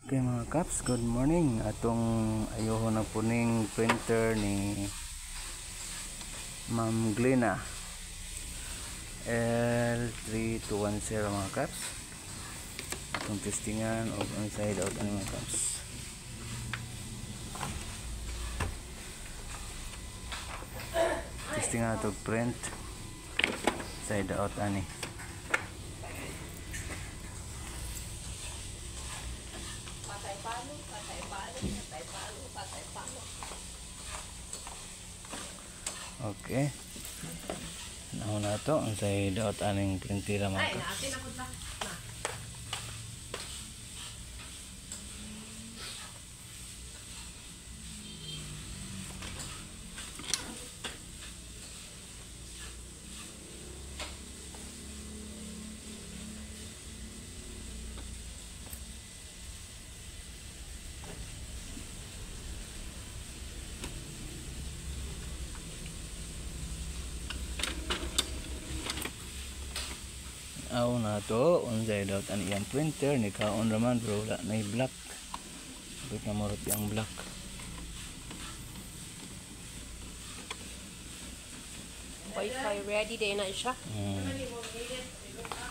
Okay mga kaps, good morning. Atong ayoho na puning printer ni Ma'am Glena L3210 mga kaps. Atong testingan o inside out ani mga kaps. Testingan atong print inside out ani. Okay. Nauna na to ang side out aning printira mga kaps. Aw na to unsay daot ang iyang printer ni kaon raman pero wala na black. Bit na morot yang black. Wi-Fi ready din na siya.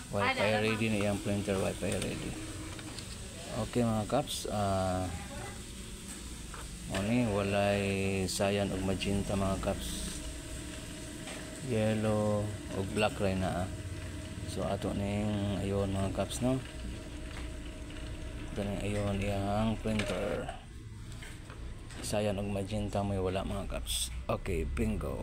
Wi-Fi ready na iyang printer, Wi-Fi ready. Okay mga kaps, oni walay cyan ug magenta mga kaps. Yellow ug black ray na. So ato ning ayon mga kaps no. Ganing ayon iyang printer. Cyan ug magenta may wala mga kaps. Okay, bingo.